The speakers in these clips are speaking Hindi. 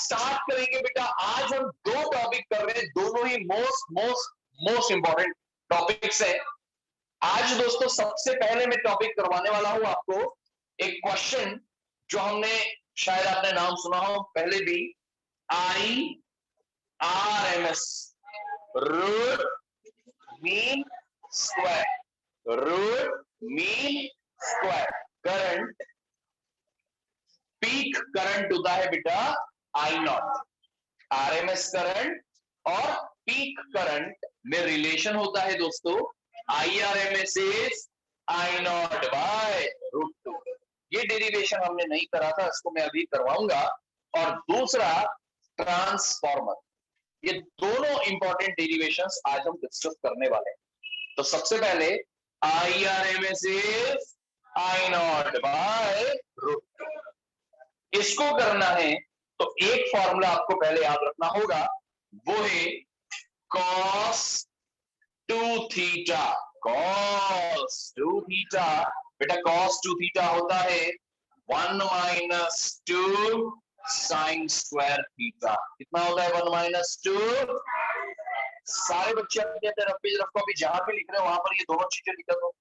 स्टार्ट करेंगे बेटा। आज हम दो टॉपिक कर रहे हैं, दोनों ही most most most important topics है। आज दोस्तों सबसे पहले मैं टॉपिक करवाने वाला हूं आपको एक क्वेश्चन जो हमने, शायद आपने नाम सुना हो पहले भी, IRMS, root mean square, root mean square current. Peak current होता है बेटा आई नॉट। आरएमएस करंट और पीक करंट में रिलेशन होता है दोस्तों, IRMS is I naught by root two. ये डेरिवेशन हमने नहीं करा था, इसको मैं अभी करवाऊंगा। और दूसरा ट्रांसफॉर्मर, ये दोनों इंपॉर्टेंट डेरिवेशंस आज हम डिस्कस करने वाले हैं। तो सबसे पहले IRMS is I naught by root two, इसको करना है तो एक फॉर्मूला आपको पहले याद रखना होगा, वो है cos 2 थीटा। cos 2 थीटा बेटा, cos 2 थीटा होता है 1 माइनस 2 साइन स्क्वायर थीटा। कितना होता है 1 माइनस 2? सारे बच्चे अपने रफ कॉपी जहां पे लिख रहे हो वहां पर ये दोनों चीजें लिख दो।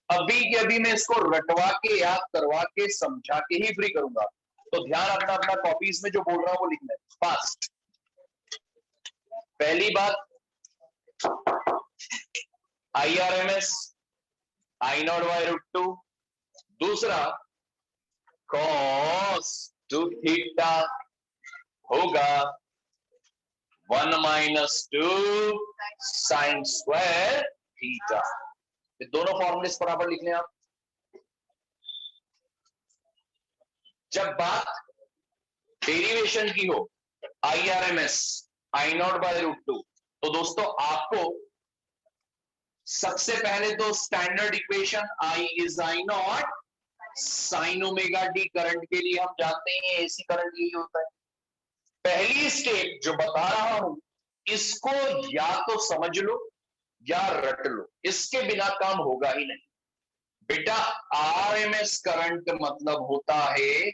अभी के अभी मैं इसको रटवा के, याद करवा के, समझा के ही फ्री करूंगा। तो ध्यान रखना, अपना कॉपीज में जो बोल रहा हूं वो लिखना है फास्ट। पहली बात IRMS I naught by root two. दूसरा cos 2 थीटा होगा 1 माइनस 2 साइन स्क्वायर थीटा। दोनों फॉर्मूले बराबर लिख लें आप। जब बात डेरिवेशन की हो IRMS I naught by root two, तो दोस्तों आपको सबसे पहले तो standard equation I is I naught sine omega d. Current के लिए हम जानते हैं एसी करंट यही होता है। पहली स्टेप जो बता रहा हूं, इसको या तो समझ लो या रट लो, इसके बिना काम होगा ही नहीं बेटा। RMS करंट मतलब होता है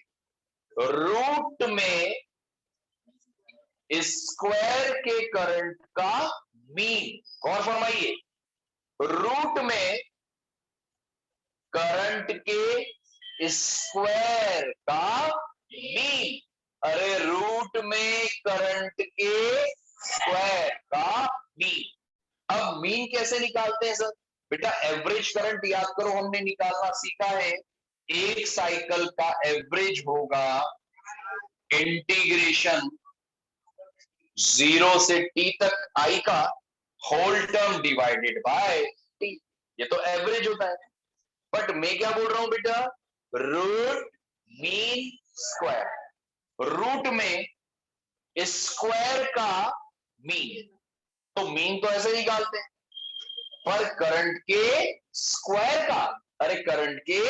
रूट में स्क्वायर के करंट का मीन। और फरमाइए, रूट में करंट के स्क्वायर का मीन। अरे रूट में करंट के स्क्वायर का मीन। अब मीन कैसे निकालते हैं सर? बेटा एवरेज करंट याद करो, हमने निकालना सीखा है। एक साइकिल का एवरेज होगा इंटीग्रेशन 0 से t तक I का whole term divided by t। ये तो एवरेज होता है। बट मैं क्या बोल रहा हूं बेटा, रूट मीन स्क्वायर। रूट में स्क्वायर का मीन, तो मीन तो ऐसे निकालते हैं, पर करंट के स्क्वायर का, अरे करंट के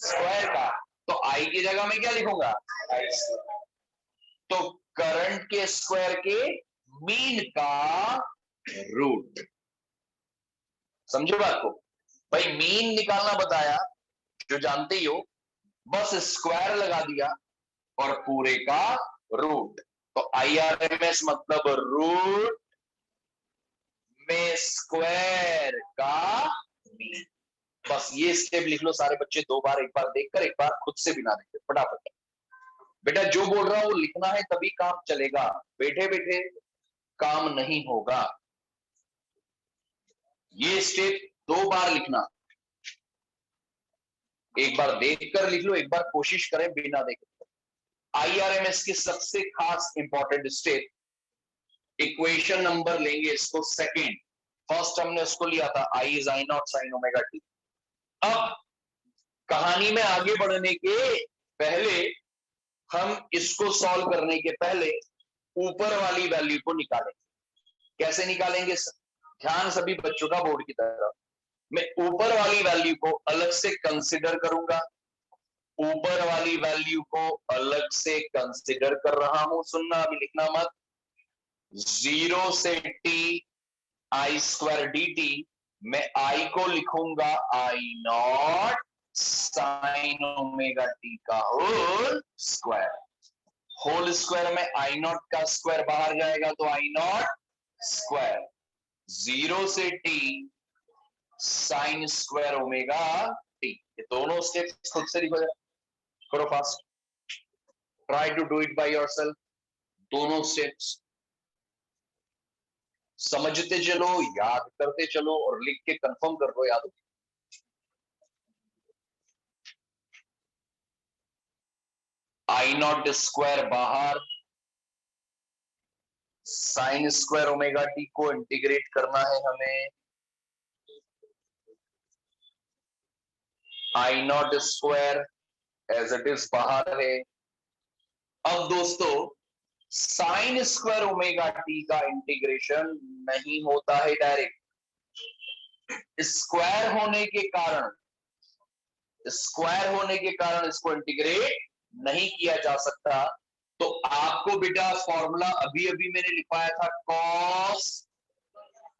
स्क्वायर का, तो I की जगह में क्या लिखूंगा, I स्क्वायर। तो करंट के स्क्वायर के मीन का रूट। समझो बात को भाई, मीन निकालना बताया जो जानते ही हो, बस स्क्वायर लगा दिया और पूरे का रूट। तो IRMS मतलब रूट में स्क्वायर का मीन। बस ये स्टेप लिख लो सारे बच्चे, दो बार, एक बार देखकर, एक बार खुद से बिना देखे फटाफट। बेटा जो बोल रहा हूं वो लिखना है, तभी काम चलेगा, बैठे बैठे काम नहीं होगा। ये स्टेप दो बार लिखना, एक बार देखकर लिख लो, एक बार कोशिश करें बिना देखे। IRMS की सबसे खास इंपॉर्टेंट स्टेप, इक्वेशन नंबर लेंगे इसको सेकेंड। फर्स्ट हमने उसको लिया था I is I naught sine omega T. अब कहानी में आगे बढ़ने के पहले, हम इसको सॉल्व करने के पहले ऊपर वाली वैल्यू को निकालेंगे। कैसे निकालेंगे? ध्यान सभी बच्चों का बोर्ड की तरफ। मैं ऊपर वाली वैल्यू को अलग से कंसिडर करूंगा, ऊपर वाली वैल्यू को अलग से कंसिडर कर रहा हूं। सुनना, अभी लिखना मत। 0 से t I स्क्वायर dt, मैं I को लिखूंगा आई नॉट साइन ओमेगा टी का होल स्क्वायर। होल स्क्वायर में आई नॉट का स्क्वायर बाहर जाएगा तो आई नॉट स्क्वायर, 0 से t sine square omega t. ये दोनों स्टेप्स खुद से लिखो जाए, करो fast, try to do it by yourself. दोनों स्टेप्स समझते चलो, याद करते चलो और लिख के कंफर्म कर दो याद हो। आई नॉट स्क्वायर बाहर, साइन स्क्वायर ओमेगा टी को इंटीग्रेट करना है हमें, I naught square as it is बाहर है। अब दोस्तों साइन स्क्वायर ओमेगा टी का इंटीग्रेशन नहीं होता है डायरेक्ट, स्क्वायर होने के कारण, स्क्वायर होने के कारण इसको इंटीग्रेट नहीं किया जा सकता। तो आपको बेटा फॉर्मूला अभी अभी मैंने लिखवाया था, cos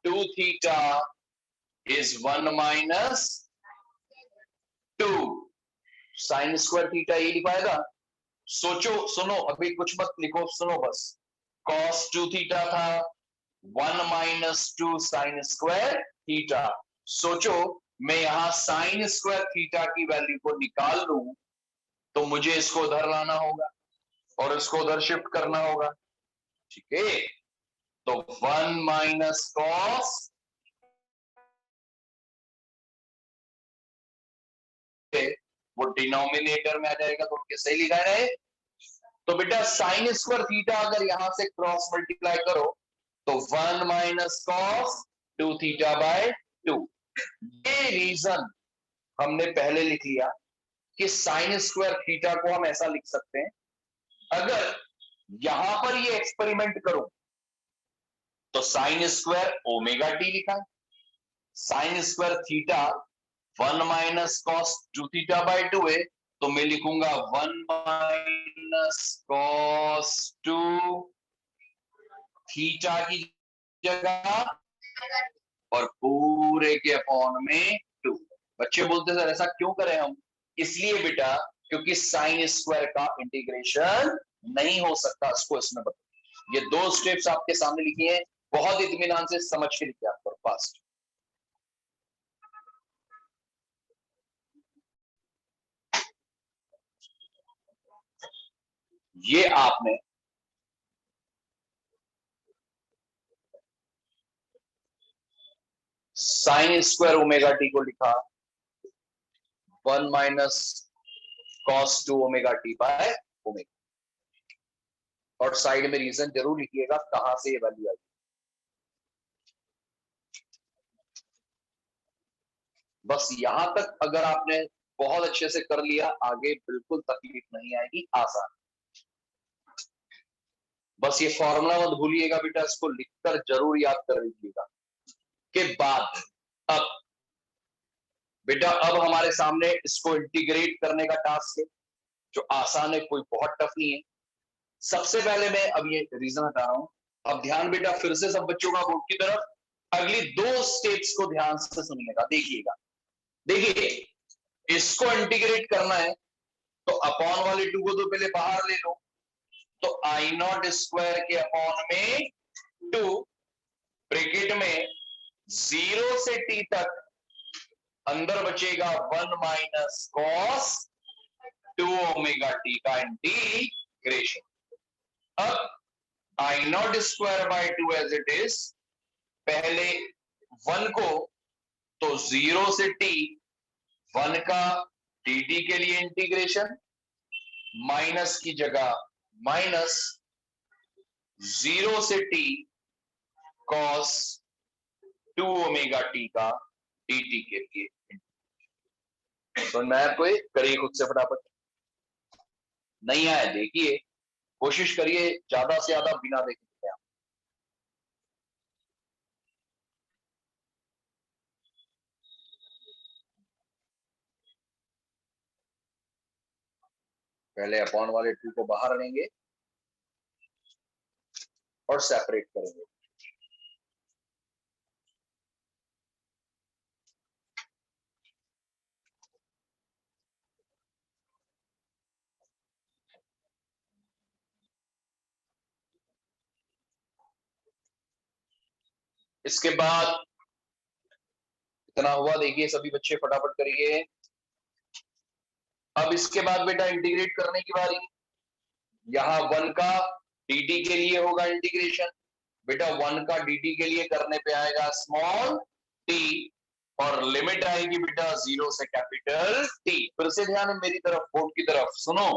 2 theta is 1 minus 2 sine square theta, ये लिखवाया था। सोचो, सुनो, अभी कुछ मत लिखो, सुनो बस। cos 2 थीटा था, 1 माइनस 2 साइन स्क्वायर थीटा। सोचो मैं यहां साइन स्क्वायर थीटा की वैल्यू को निकाल लूं तो मुझे इसको उधर लाना होगा और इसको उधर शिफ्ट करना होगा, ठीक है। तो 1 माइनस कॉस, वो डिनोमिनेटर में आ जाएगा तो उनके सही लिखा रहे। तो बेटा साइन स्क्वायर थीटा अगर यहां से क्रॉस मल्टीप्लाई करो तो 1 माइनस कॉस 2 थीटा बाय 2। ये रीजन हमने पहले लिख लिया कि साइन स्क्वायर थीटा को हम ऐसा लिख सकते हैं। अगर यहां पर ये एक्सपेरिमेंट करूं तो साइन स्क्वायर ओमेगा टी लिखा है, sine square theta 1 minus cos 2 theta by 2 है, तो मैं लिखूंगा 1 माइनस कॉस 2 थीटा की जगह और पूरे के अपॉन में 2। बच्चे बोलते सर ऐसा क्यों करें हम? इसलिए बेटा क्योंकि साइन स्क्वायर का इंटीग्रेशन नहीं हो सकता, इसको इसमें बताओ। ये दो स्टेप्स आपके सामने लिखी हैं, बहुत इत्मीनान से समझ के लिखिए आप फास्ट। ये आपने साइन स्क्वायर ओमेगा टी को लिखा 1 minus cos 2 omega T by omega, और साइड में रीजन जरूर लिखिएगा कहां से ये वैल्यू आई। बस यहां तक अगर आपने बहुत अच्छे से कर लिया, आगे बिल्कुल तकलीफ नहीं आएगी, आसान। बस ये फॉर्मूला मत भूलिएगा बेटा, इसको लिखकर जरूर याद कर लीजिएगा। के बाद अब बेटा अब हमारे सामने इसको इंटीग्रेट करने का टास्क है, जो आसान है, कोई बहुत टफ नहीं है। सबसे पहले मैं अब ये रीजन हटा रहा हूं। अब ध्यान बेटा फिर से सब बच्चों का बोर्ड की तरफ, अगली दो स्टेप्स को ध्यान से सुनिएगा, देखिएगा। देखिए इसको इंटीग्रेट करना है तो अपॉन वाले 2 को तो पहले बाहर ले लो, तो आई नॉट स्क्वायर के अपॉन में 2, ब्रैकेट में 0 से टी तक, अंदर बचेगा 1 माइनस कॉस 2 ओमेगा टी का इंटीग्रेशन। अब I naught square by 2 as it is, पहले 1 को तो 0 से टी 1 का dt के लिए इंटीग्रेशन, माइनस की जगह माइनस 0 से टी कॉस 2 ओमेगा टी का dt के लिए। तो मैं कोई करिए खुद से फटाफट, नहीं आया देखिए, कोशिश करिए ज्यादा से ज्यादा बिना देखे। पहले अपॉन वाले 2 को बाहर लेंगे और सेपरेट करेंगे। इसके बाद इतना हुआ, देखिए सभी बच्चे फटाफट करिए। अब इसके बाद बेटा इंटीग्रेट करने की बारी। यहां 1 का dt के लिए होगा इंटीग्रेशन। बेटा 1 का dt के लिए करने पे आएगा स्मॉल t, और लिमिट आएगी बेटा 0 से कैपिटल T। फिर से ध्यान है मेरी तरफ, बोर्ड की तरफ सुनो।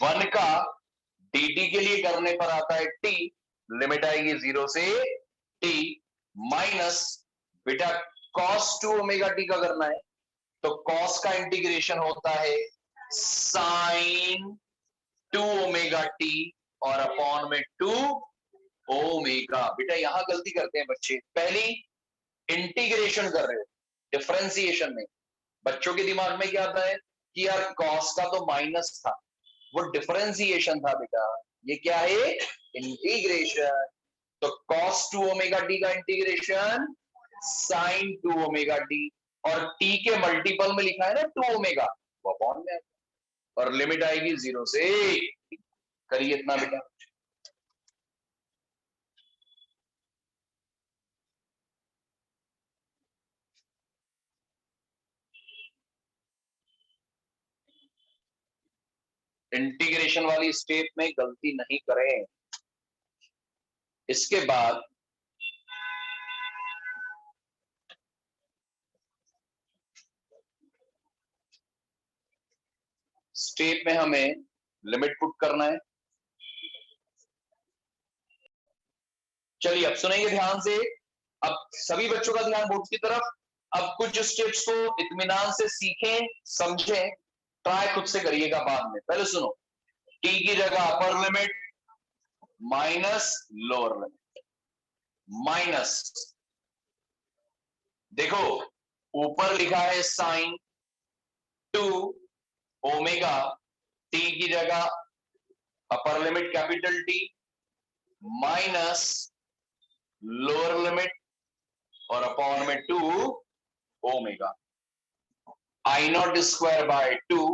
1 का dt के लिए करने पर आता है t, लिमिट आएगी 0 से t, माइनस बेटा cos 2 ओमेगा t का करना है, तो cos का इंटीग्रेशन होता है sin 2 ओमेगा t और अपॉन में 2 ओमेगा। बेटा यहां गलती करते हैं बच्चे, पहली इंटीग्रेशन कर रहे हो, डिफरेंशिएशन में बच्चों के दिमाग में क्या आता है कि यार cos का तो माइनस था, वो डिफरेंशिएशन था। बेटा ये क्या है, इंटीग्रेशन। तो cos 2 ओमेगा t का इंटीग्रेशन sin 2 ओमेगा t, और t के मल्टीपल में लिखा है ना 2 ओमेगा, वो अपॉन में, और लिमिट आएगी 0 से। करिए इतना बेटा। इंटीग्रेशन वाली स्टेप में गलती नहीं करें। इसके बाद स्टेप में हमें लिमिट पुट करना है। चलिए अब सुनेंगे ध्यान से, अब सभी बच्चों का ध्यान बोर्ड की तरफ। अब कुछ स्टेप्स को इत्मीनान से सीखें, समझें, ट्राई खुद से करिएगा बाद में। पहले सुनो, t की जगह upper limit minus lower limit, minus, देखो ऊपर लिखा है साइन 2 ओमेगा, t की जगह upper limit capital T, minus lower limit और अपॉन में 2 omega. I naught square by 2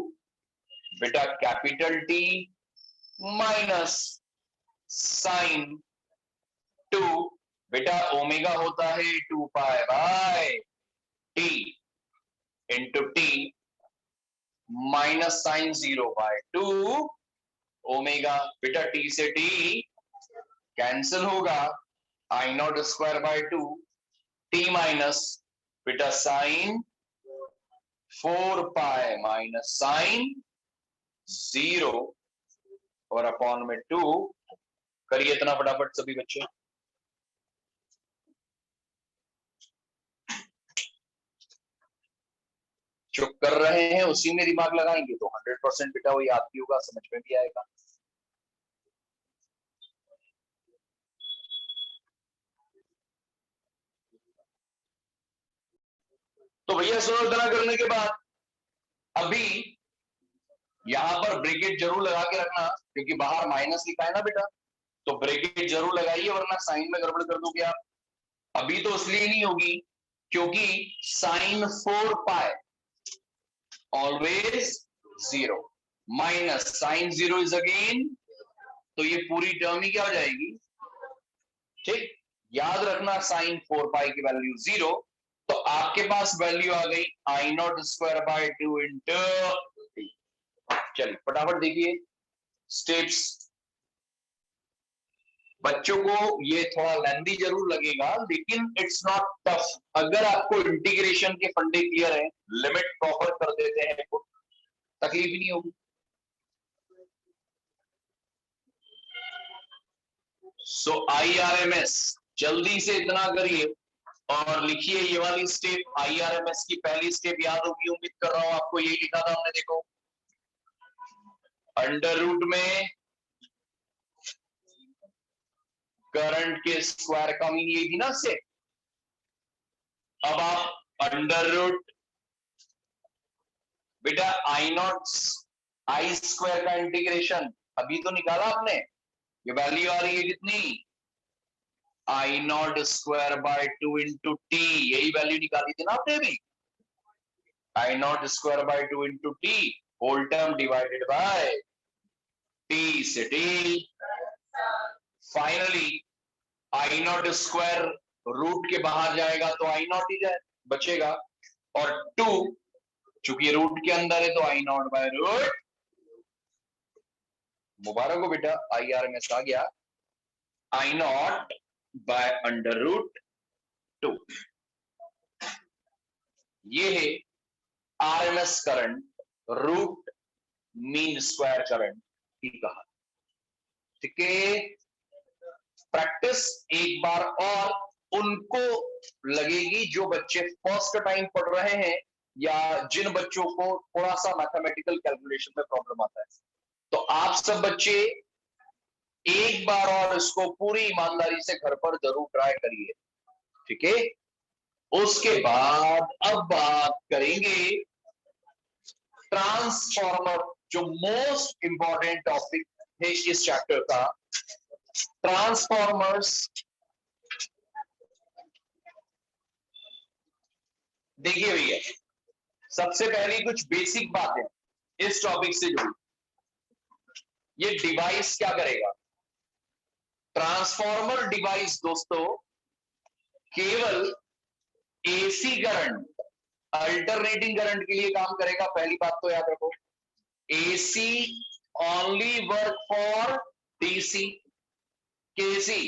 बेटा कैपिटल T माइनस साइन 2, बेटा ओमेगा होता है 2 pi by T into T minus sine 0 by 2 omega. बेटा T से T कैंसिल होगा, I naught square by 2 T minus बेटा साइन 4 पाई माइनस साइन 0 और अपॉन में 2। करिए इतना फटाफट सभी बच्चे। जो कर रहे हैं उसी में दिमाग लगाएंगे तो 100% बेटा वो याद भी होगा, समझ में भी आएगा। तो भैया सुनो, इतना करने के बाद अभी यहां पर ब्रैकेट जरूर लगा के रखना, क्योंकि बाहर माइनस लिखा है ना बेटा, तो ब्रैकेट जरूर लगाइए वरना साइन में गड़बड़ कर दोगे आप। अभी तो इसलिए नहीं होगी क्योंकि sine 4 pi always 0 minus sine 0 is again, तो ये पूरी टर्म ही क्या हो जाएगी, ठीक। याद रखना साइन 4 पाई की वैल्यू 0, तो आपके पास वैल्यू आ गई आई नॉट स्क्वायर बाय 2 इंटू। चलिए फटाफट देखिए स्टेप्स। बच्चों को ये थोड़ा लेंदी जरूर लगेगा लेकिन इट्स नॉट टफ। अगर आपको इंटीग्रेशन के फंडे क्लियर है, लिमिट प्रॉपर कर देते हैं तो तकलीफ ही नहीं होगी। सो IRMS जल्दी से इतना करिए और लिखिए ये वाली स्टेप। IRMS की पहली स्टेप याद होगी, उम्मीद कर रहा हूं आपको, यही लिखा था हमने, देखो अंडर रूट में करंट के स्क्वायर का मीन यही थी ना से। अब आप अंडर रूट बेटा आई नॉट आई स्क्वायर का इंटीग्रेशन अभी तो निकाला आपने, ये वैल्यू आ रही है कितनी, I naught square by 2 into t, यही वैल्यू निकाली थी ना आपने अभी, I naught square by 2 into t whole term divided by t से t. Finally I naught square root के बाहर जाएगा तो आई नॉट ही जाए बचेगा, और 2 चूंकि रूट के अंदर है तो आई नॉट बाय रूट, मुबारक हो बेटा आई आर एम एस आ गया, I naught by under root 2। ये है RMS current root mean square current की कहा। ठीक है, प्रैक्टिस एक बार और उनको लगेगी जो बच्चे फर्स्ट टाइम पढ़ रहे हैं या जिन बच्चों को थोड़ा सा मैथमेटिकल कैलकुलेशन में प्रॉब्लम आता है। तो आप सब बच्चे एक बार और इसको पूरी ईमानदारी से घर पर जरूर ट्राई करिए। ठीक है, उसके बाद अब बात करेंगे ट्रांसफॉर्मर, जो मोस्ट इंपॉर्टेंट टॉपिक है इस चैप्टर का, ट्रांसफॉर्मर्स। देखिए भैया, सबसे पहले कुछ बेसिक बातें इस टॉपिक से जुड़ी। ये डिवाइस क्या करेगा? ट्रांसफॉर्मर डिवाइस दोस्तों केवल एसी करंट, अल्टरनेटिंग करंट के लिए काम करेगा। पहली बात तो याद रखो, AC only work for DC, केसी,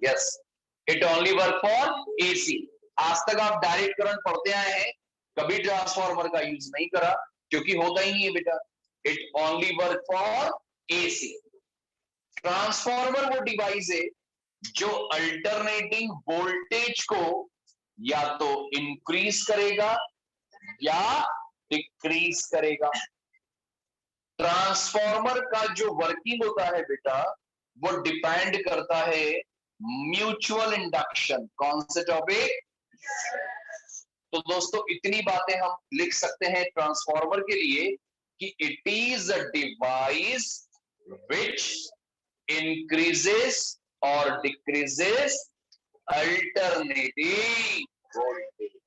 yes, it only work for AC. आज तक आप डायरेक्ट करंट पढ़ते आए हैं, कभी ट्रांसफॉर्मर का यूज नहीं करा क्योंकि होता ही नहीं है बेटा। It only work for AC. Transformer वो डिवाइस है जो अल्टरनेटिंग वोल्टेज को या तो इंक्रीज करेगा या डिक्रीज करेगा। ट्रांसफॉर्मर का जो वर्किंग होता है बेटा, वो डिपेंड करता है म्यूचुअल इंडक्शन। कौन से टॉपिक? तो दोस्तों इतनी बातें हम लिख सकते हैं ट्रांसफॉर्मर के लिए कि it is a device which increases और decreases alternating voltage.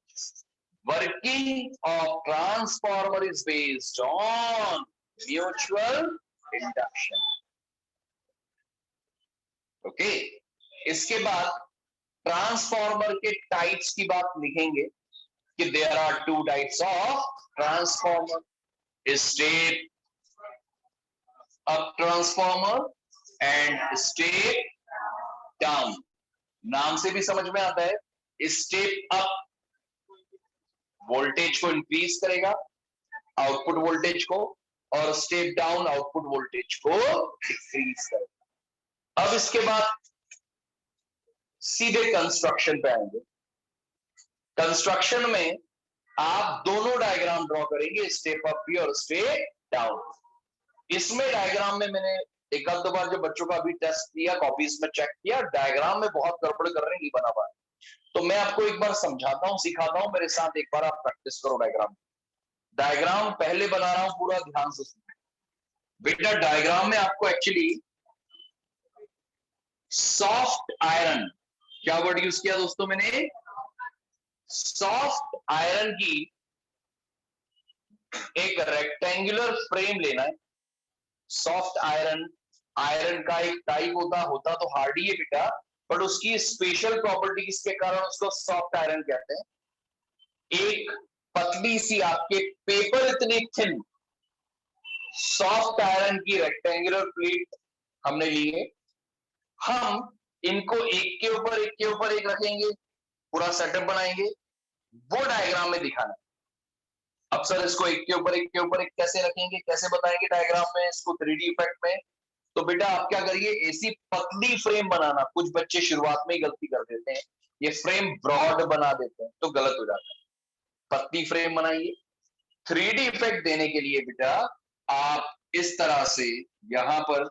Working of transformer is based on mutual induction. Okay, इसके बाद ट्रांसफॉर्मर के टाइप्स की बात लिखेंगे कि there are 2 types of transformer, step up transformer and step down. नाम से भी समझ में आता है, स्टेप अप वोल्टेज को इंक्रीज करेगा, आउटपुट वोल्टेज को, और स्टेप डाउन आउटपुट वोल्टेज को डिक्रीज करेगा। अब इसके बाद सीधे कंस्ट्रक्शन पे आएंगे। कंस्ट्रक्शन में आप दोनों डायग्राम ड्रॉ करेंगे, स्टेप अप भी और स्टेप डाउन। इसमें डायग्राम में मैंने एक आध दो बार जो बच्चों का अभी टेस्ट किया, कॉपीज में चेक किया, डायग्राम में बहुत गड़बड़ कर रहे हैं, नहीं बना पा रहे। तो मैं आपको एक बार समझाता हूं, सिखाता हूं, मेरे साथ एक बार आप प्रैक्टिस करो। डायग्राम पहले बना रहा हूं, पूरा ध्यान से सुनो बेटा। डायग्राम में आपको एक्चुअली सॉफ्ट आयरन, क्या वर्ड यूज किया दोस्तों मैंने? सॉफ्ट आयरन की एक रेक्टेंगुलर फ्रेम लेना है। सॉफ्ट आयरन, आयरन का एक टाइप होता तो हार्ड ही है बेटा, बट उसकी स्पेशल प्रॉपर्टीज के कारण उसको सॉफ्ट आयरन कहते हैं। एक पतली सी आपके पेपर इतनी थिन सॉफ्ट आयरन की रेक्टेंगुलर प्लेट हमने ली है। हम इनको एक के ऊपर एक के ऊपर एक रखेंगे, पूरा सेटअप बनाएंगे, वो डायग्राम में दिखाना। अब सर इसको एक के ऊपर एक कैसे रखेंगे, कैसे बताएंगे डायग्राम में इसको 3D इफेक्ट में? तो बेटा आप क्या करिए, ऐसी पतली फ्रेम बनाना। कुछ बच्चे शुरुआत में ही गलती कर देते हैं, ये फ्रेम ब्रॉड बना देते हैं तो गलत हो जाता है। पतली फ्रेम बनाइए। 3D इफेक्ट देने के लिए बेटा आप इस तरह से यहां पर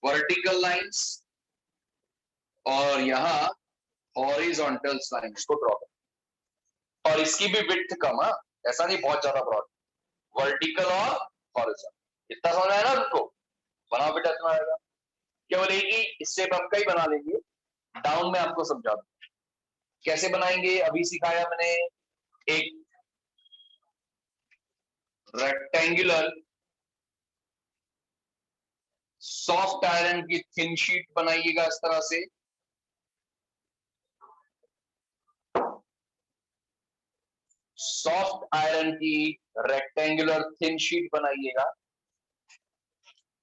वर्टिकल लाइंस और यहां हॉरिजॉन्टल लाइंस को ड्रॉ करें, और इसकी भी विड्थ कम, ऐसा नहीं बहुत ज्यादा ब्रॉड, वर्टिकल और हॉरिजॉन्टल। इतना समझ आया ना आपको? बनाओ बेटा, इतना आएगा। केवल एक ही स्टेप अप का ही बना लेंगे, डाउन में आपको समझा दूं कैसे बनाएंगे। अभी सिखाया मैंने एक रेक्टेंगुलर सॉफ्ट आयरन की थिन शीट बनाइएगा इस तरह से, सॉफ्ट आयरन की रेक्टेंगुलर थिन शीट बनाइएगा।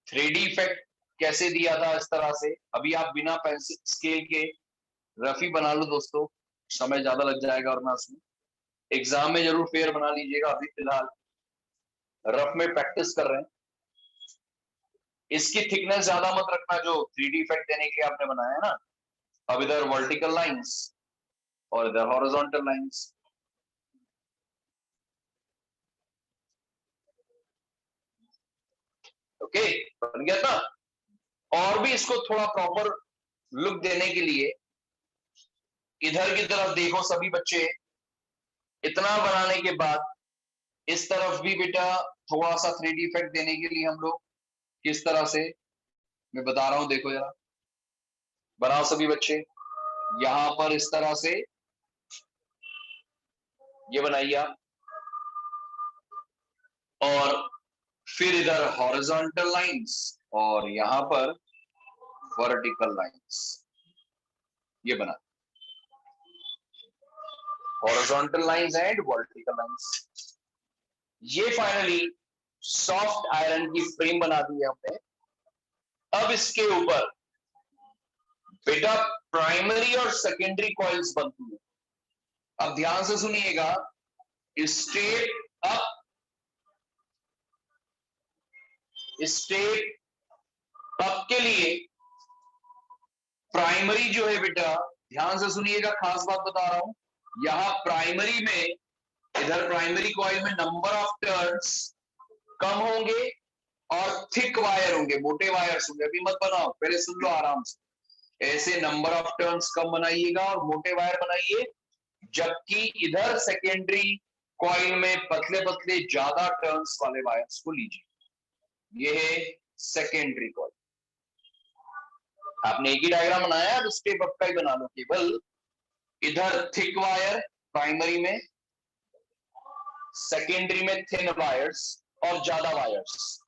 3D इफेक्ट कैसे दिया था इस तरह से, अभी आप बिना पेंसिल स्केल के रफ ही बना लो दोस्तों, समय ज्यादा लग जाएगा वरना उसमें। एग्जाम में जरूर फेयर बना लीजिएगा, अभी फिलहाल रफ में प्रैक्टिस कर रहे हैं। इसकी थिकनेस ज्यादा मत रखना जो 3D इफेक्ट देने के लिए आपने बनाया है ना। अब इधर वर्टिकल लाइंस और इधर हॉरिजॉन्टल लाइंस। ओके, बन गया था। और भी इसको थोड़ा प्रॉपर लुक देने के लिए इधर की तरफ देखो सभी बच्चे। इतना बनाने के बाद इस तरफ भी बेटा थोड़ा सा 3D इफेक्ट देने के लिए हम लोग किस तरह से, मैं बता रहा हूं, देखो जरा, बनाओ सभी बच्चे। यहां पर इस तरह से ये बनाइए आप, और फिर इधर हॉरिजॉन्टल लाइंस और यहां पर वर्टिकल लाइंस, ये बना, horizontal lines and vertical lines. ये फाइनली सॉफ्ट आयरन की फ्रेम बना दी है हमने। अब इसके ऊपर बेटा प्राइमरी और सेकेंडरी कॉइल्स बनती है। अब ध्यान से सुनिएगा, स्टेप अप, स्टेप अप के लिए प्राइमरी जो है बेटा, ध्यान से सुनिएगा, खास बात बता रहा हूं, यहां प्राइमरी में, इधर प्राइमरी कॉइल में नंबर ऑफ टर्न्स कम होंगे और थिक वायर होंगे, मोटे वायर्स होंगे। अभी मत बनाओ, पहले सुन लो आराम से। ऐसे नंबर ऑफ टर्न्स कम बनाइएगा और मोटे वायर बनाइए, जबकि इधर सेकेंडरी कॉइल में पतले पतले ज्यादा टर्न्स वाले वायर्स को लीजिए। ये है सेकेंडरी कॉइल। आपने एक ही डायग्राम बनाया, अब स्टेप अप का ही बना लो, केवल इधर थिक वायर प्राइमरी में, सेकेंडरी में थिन वायर्स और ज्यादा वायर्स,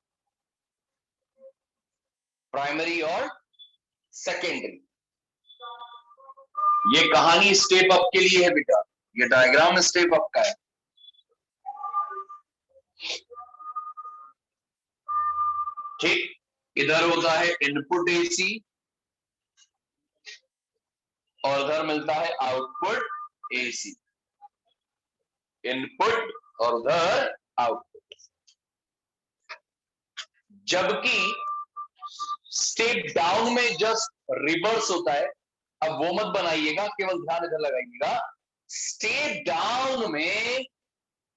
प्राइमरी और सेकेंडरी। ये कहानी स्टेप अप के लिए है बेटा, ये डायग्राम स्टेप अप का है। ठीक, इधर होता है इनपुट एसी और उधर मिलता है आउटपुट एसी, इनपुट और उधर आउटपुट। जबकि स्टेप डाउन में जस्ट रिवर्स होता है। अब वो मत बनाइएगा, केवल ध्यान इधर लगाइएगा। स्टेप डाउन में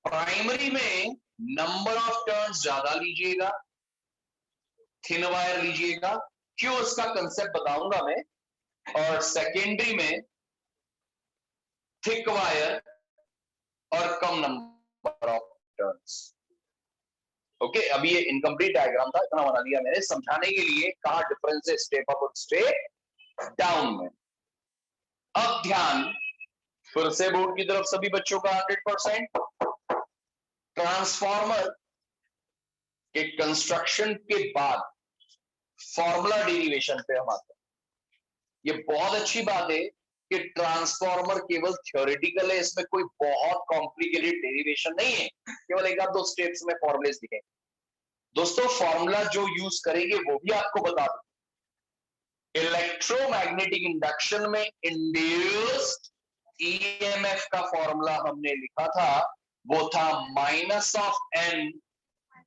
प्राइमरी में नंबर ऑफ टर्न्स ज्यादा लीजिएगा, थिन वायर लीजिएगा, क्यों उसका कंसेप्ट बताऊंगा मैं। और सेकेंडरी में थिक वायर और कम नंबर ऑफ टर्न्स। ओके, अभी ये इनकम्प्लीट डायग्राम था, इतना बना दिया मैंने समझाने के लिए, कहा डिफरेंस है स्टेप अप और स्टेप डाउन में। अब ध्यान फिर से बोर्ड की तरफ सभी बच्चों का 100%। ट्रांसफार्मर के कंस्ट्रक्शन के बाद फॉर्मूला डेरिवेशन पे हम आते हैं। ये बहुत अच्छी बात है कि ट्रांसफार्मर केवल थ्योरेटिकल है, इसमें कोई बहुत कॉम्प्लिकेटेड डेरिवेशन नहीं है, केवल एक आध दो स्टेप्स में फॉर्मूलेस दिखेंगे। दोस्तों फॉर्मूला जो यूज करेंगे वो भी आपको बता दूं। इलेक्ट्रोमैग्नेटिक इंडक्शन में इंड्यूस्ड ईएमएफ का फॉर्मूला हमने लिखा था, वो था minus of N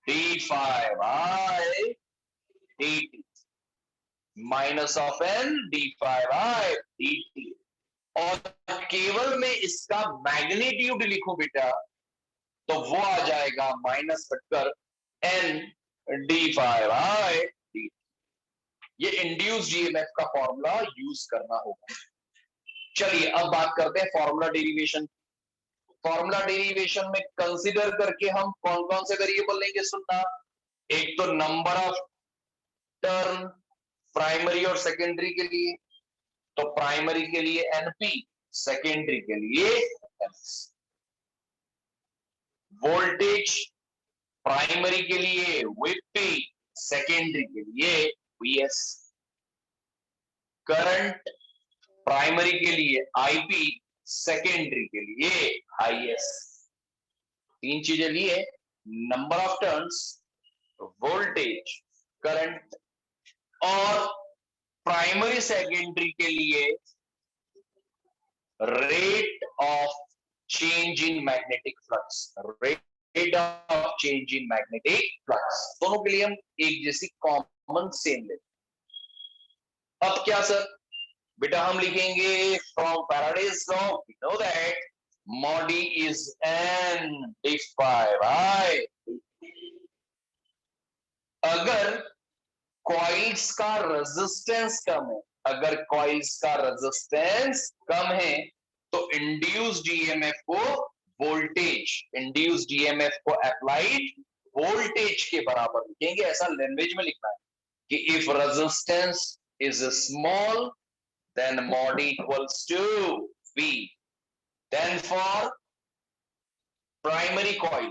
d phi by dt, minus of N d phi by dt। और केवल मैं इसका मैग्नीट्यूड लिखूं बेटा, तो वो आ जाएगा माइनस कटकर N d phi by dt। ये इंड्यूस्ड ईएमएफ का फॉर्मूला यूज करना होगा। चलिए अब बात करते हैं फॉर्मूला डेरिवेशन। फॉर्मूला डेरिवेशन में कंसीडर करके हम कौन कौन से वेरिएबल लेंगे, सुनना। एक तो नंबर ऑफ टर्न प्राइमरी और सेकेंडरी के लिए, तो प्राइमरी के लिए एनपी, सेकेंडरी के लिए एनएस। वोल्टेज प्राइमरी के लिए वीपी, सेकेंडरी के लिए Vs, करंट प्राइमरी के लिए Ip, सेकेंडरी के लिए Is। तीन चीजें लिए, number of turns, voltage, current, और प्राइमरी सेकेंडरी के लिए rate of change in magnetic flux, rate of change in magnetic flux, दोनों के लिए हम एक जैसी कॉमन सेम लेते। अब क्या सर, बेटा हम लिखेंगे from Faraday's law we know that mod E is n divided by, अगर कॉइल्स का रेजिस्टेंस कम है, अगर कॉइल्स का रेजिस्टेंस कम है तो इंड्यूस्ड ईएमएफ को वोल्टेज, इंड्यूस्ड ईएमएफ को अप्लाइड वोल्टेज के बराबर लिखेंगे। ऐसा लैंग्वेज में लिखना है कि if resistance is small then mod equals to V। Then for primary coil,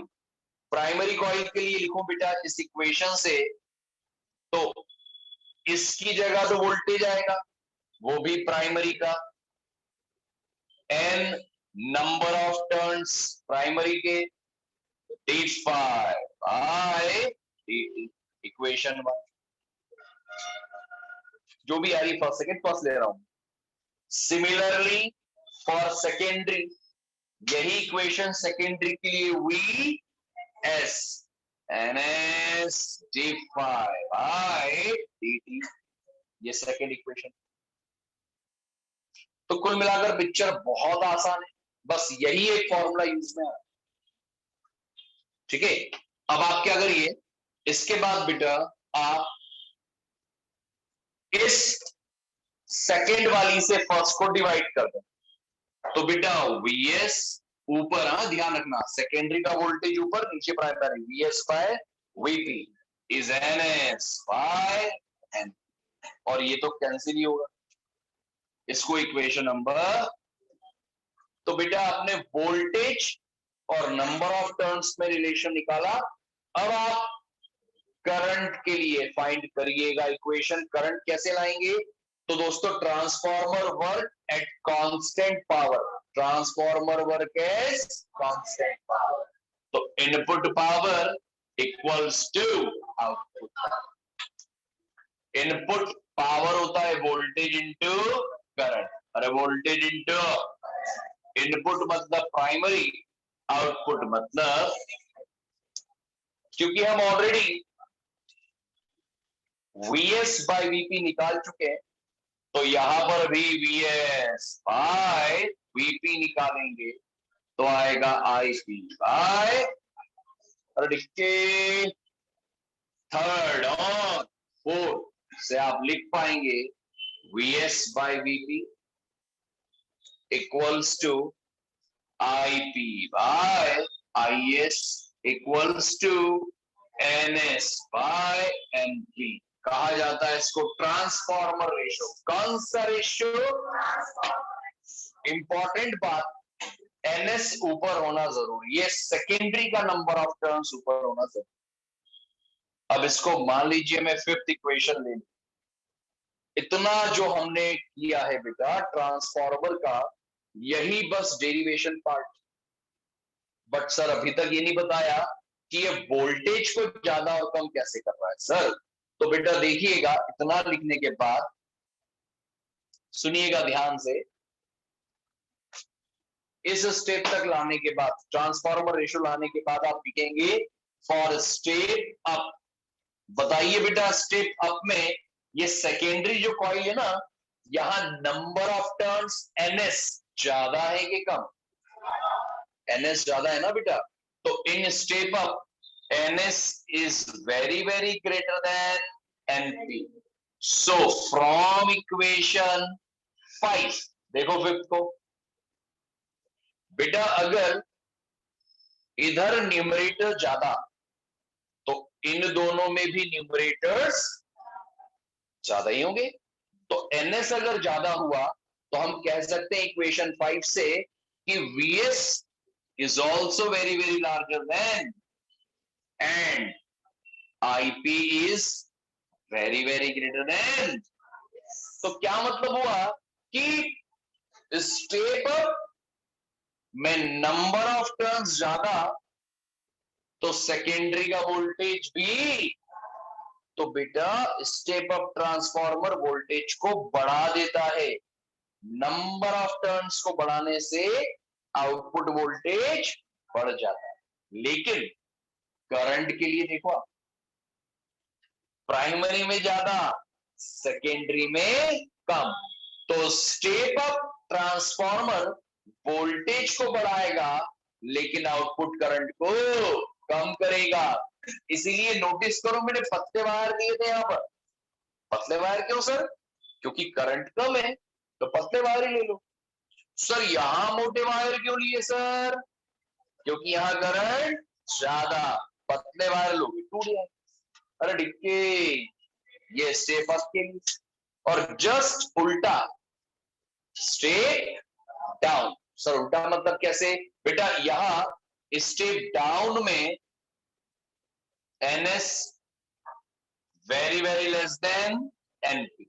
primary coil के लिए लिखो बेटा इस इक्वेशन से, तो इसकी जगह तो वोल्टेज आएगा, वो भी प्राइमरी का, n number of turns primary के, d5 by dt, इक्वेशन 1 जो भी आ रही फर्स्ट सेकेंड फर्स्ट ले रहा हूं। सिमिलरली फॉर सेकेंडरी, यही इक्वेशन सेकेंडरी के लिए Vs ns d5 by dt, ये सेकेंड इक्वेशन। तो कुल मिलाकर पिक्चर बहुत आसान है, बस यही एक फॉर्मूला यूज में है। ठीक है, अब आप क्या करिए, इसके बाद बेटा आप इस सेकेंड वाली से फर्स्ट को डिवाइड कर दो, तो बेटा Vs ऊपर, ध्यान रखना सेकेंडरी का वोल्टेज ऊपर, नीचे primary, Vs by Vp is ns by n, और ये तो कैंसिल ही होगा, इसको इक्वेशन नंबर। तो बेटा आपने वोल्टेज और नंबर ऑफ टर्न्स में रिलेशन निकाला। अब आप करंट के लिए फाइंड करिएगा इक्वेशन। करंट कैसे लाएंगे, तो दोस्तों transformer work at constant power, transformer work as constant power, तो input power equals to output power. Input power होता है वोल्टेज इंटू करंट, अरे वोल्टेज इंटू इनपुट मतलब प्राइमरी, आउटपुट मतलब, क्योंकि हम ऑलरेडी Vs बाय Vp निकाल चुके हैं, तो यहां पर भी Vs बाय Vp निकालेंगे तो आएगा Ip बाय, और लिखिए थर्ड और फोर्थ से आप लिख पाएंगे Vs by Vp equals to Ip by Is equals to ns by Np। कहा जाता है इसको ट्रांसफॉर्मर रेशो। कौन सा रेशो, इंपॉर्टेंट बात, ns ऊपर होना जरूरी, ये सेकेंडरी का नंबर ऑफ टर्न्स ऊपर होना जरूरी। अब इसको मान लीजिए मैं फिफ्थ इक्वेशन ले, इतना जो हमने किया है बेटा ट्रांसफॉर्मर का, यही बस डेरिवेशन पार्ट। बट सर अभी तक ये नहीं बताया कि ये वोल्टेज को ज्यादा और कम कैसे कर रहा है सर। तो बेटा देखिएगा, इतना लिखने के बाद सुनिएगा ध्यान से, इस स्टेप तक लाने के बाद, ट्रांसफॉर्मर रेशो लाने के बाद आप लिखेंगे फॉर स्टेप अप। बताइए बेटा स्टेप अप में ये सेकेंडरी जो कॉइल है ना, यहां नंबर ऑफ टर्न्स ns ज्यादा है कि कम, ns ज्यादा है ना बेटा, तो in step up ns is very very greater than np, so from equation 5, देखो फिफ्थ को बेटा, अगर इधर न्यूमरेटर ज्यादा तो इन दोनों में भी न्यूमरेटर्स ज्यादा ही होंगे, तो ns अगर ज्यादा हुआ तो हम कह सकते हैं इक्वेशन 5 से कि Vs is also very very larger than, and Ip is very very greater than. तो क्या मतलब हुआ कि स्टेप अप में नंबर ऑफ टर्न्स ज्यादा, तो सेकेंडरी का वोल्टेज भी, तो बेटा स्टेप अप ट्रांसफार्मर वोल्टेज को बढ़ा देता है। नंबर ऑफ टर्न्स को बढ़ाने से आउटपुट वोल्टेज बढ़ जाता है। लेकिन करंट के लिए देखो, प्राइमरी में ज्यादा, सेकेंडरी में कम। तो स्टेप अप ट्रांसफार्मर वोल्टेज को बढ़ाएगा लेकिन आउटपुट करंट को कम करेगा। इसीलिए नोटिस करो मैंने पतले वायर दिए थे यहां पर। पतले वायर क्यों सर? क्योंकि करंट कम है तो पतले वायर ही ले लो। सर यहां मोटे वायर क्यों लिए सर? क्योंकि यहां करंट ज्यादा, पतले वायर लोगे टूट जाए। अरे डिक्के, ये स्टेप अप के लिए। और जस्ट उल्टा स्टेप डाउन। सर उल्टा मतलब कैसे? बेटा यहां स्टेप डाउन में NS very very less than NP,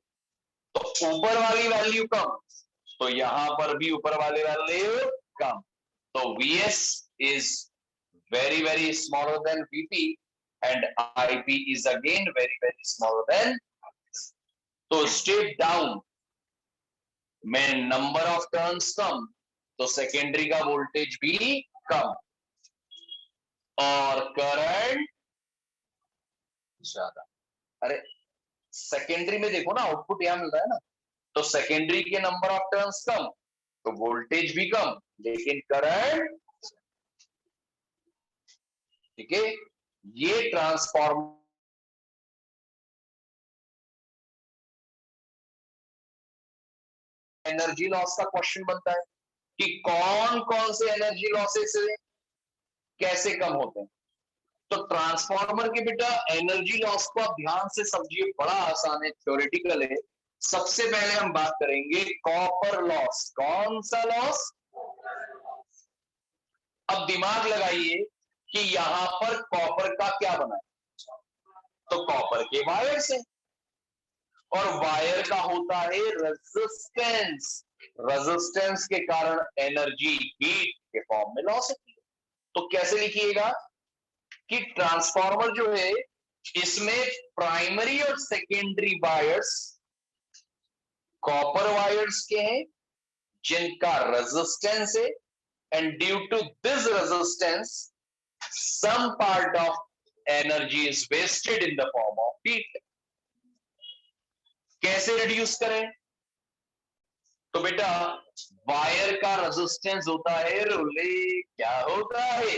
तो ऊपर वाली वैल्यू कम, तो यहां पर भी ऊपर वाली वैल्यू कम। तो Vs is very very smaller than Vp and Ip is again very very smaller than। तो स्टेप डाउन में नंबर ऑफ टर्न्स कम, तो सेकेंडरी का वोल्टेज भी कम और करंट ज्यादा। अरे सेकेंडरी में देखो ना, आउटपुट यहां मिल रहा है ना, तो सेकेंडरी के नंबर ऑफ टर्न्स कम तो वोल्टेज भी कम लेकिन करंट। ठीक है, ये ट्रांसफॉर्म एनर्जी लॉस का क्वेश्चन बनता है कि कौन कौन से एनर्जी लॉसेस कैसे कम होते हैं। तो ट्रांसफार्मर के बेटा एनर्जी लॉस को आप ध्यान से समझिए, बड़ा आसान है, थ्योरेटिकल है। सबसे पहले हम बात करेंगे कॉपर लॉस। कौन सा लॉस? अब दिमाग लगाइए कि यहां पर कॉपर का क्या बना है, तो कॉपर के वायर से, और वायर का होता है रेजिस्टेंस। रेजिस्टेंस के कारण एनर्जी हीट के फॉर्म में लॉस होती है। तो कैसे लिखिएगा कि ट्रांसफार्मर जो है इसमें प्राइमरी और सेकेंडरी वायर्स कॉपर वायर्स के हैं जिनका रेजिस्टेंस है, and due to this resistance some part of energy is wasted in the form of heat। कैसे रिड्यूस करें? तो बेटा वायर का रेजिस्टेंस होता है रोले, क्या होता है?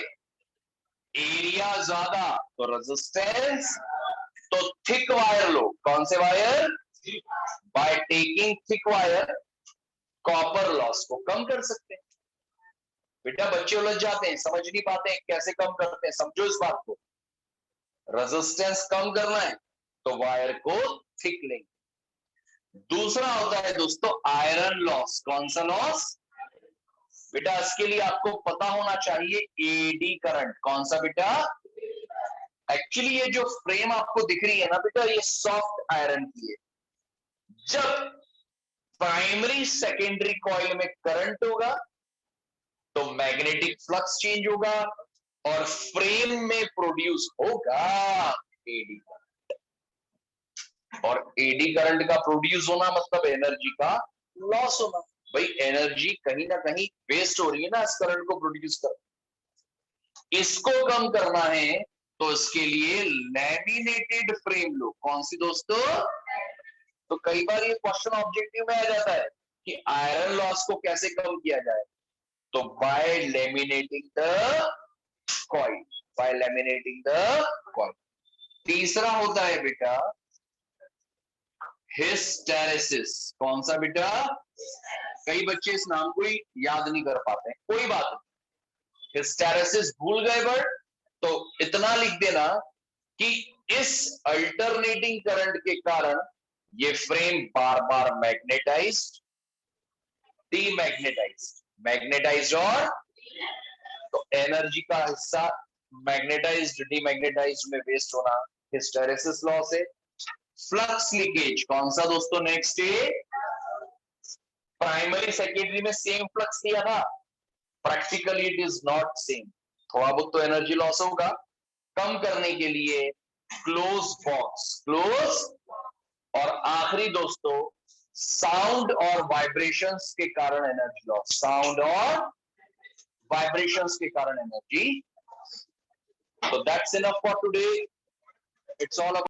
एरिया ज्यादा तो रेजिस्टेंस, तो थिक वायर लो। कौन से wire? By taking thick wire copper loss को कम कर सकते हैं। बेटा बच्चे उलझ जाते हैं, समझ नहीं पाते हैं कैसे कम करते हैं। समझो इस बात को, रेजिस्टेंस कम करना है तो वायर को थिक लेंगे। दूसरा होता है दोस्तों आयरन लॉस। कौन सा लॉस? बेटा इसके लिए आपको पता होना चाहिए एडी करंट। कौन सा बेटा? एक्चुअली ये जो फ्रेम आपको दिख रही है ना बेटा, ये सॉफ्ट आयरन की है। जब प्राइमरी सेकेंडरी कॉइल में करंट होगा तो मैग्नेटिक फ्लक्स चेंज होगा और फ्रेम में प्रोड्यूस होगा एडी करंट। और एडी करंट का प्रोड्यूस होना मतलब एनर्जी का लॉस होना। भाई एनर्जी कहीं ना कहीं वेस्ट हो रही है ना इस करंट को प्रोड्यूस कर। इसको कम करना है तो इसके लिए लैमिनेटेड फ्रेम लो। कौन सी दोस्तों? तो कई बार ये क्वेश्चन ऑब्जेक्टिव में आ जाता है कि आयरन लॉस को कैसे कम किया जाए, तो by laminating the coil. By laminating the coil. तीसरा होता है बेटा हिस्टेरेसिस। कौन सा बेटा? कई बच्चे इस नाम को ही याद नहीं कर पाते हैं, कोई बात नहीं, हिस्टेरेसिस भूल गए बट तो इतना लिख देना कि इस अल्टरनेटिंग करंट के कारण ये फ्रेम बार बार मैग्नेटाइज्ड, डीमैग्नेटाइज्ड, मैग्नेटाइज्ड और, तो एनर्जी का हिस्सा मैग्नेटाइज्ड डीमैग्नेटाइज्ड में वेस्ट होना हिस्टेरेसिस लॉस है। फ्लक्स लीकेज कौन सा दोस्तों? नेक्स्ट है प्राइमरी सेकेंडरी में सेम फ्लक्स लिया था, practically it is not same, थोड़ा बहुत तो एनर्जी लॉस होगा। कम करने के लिए क्लोज बॉक्स, क्लोज। और आखिरी दोस्तों साउंड और वाइब्रेशंस के कारण एनर्जी लॉस, साउंड और वाइब्रेशंस के कारण energy. So that's enough for today. It's all about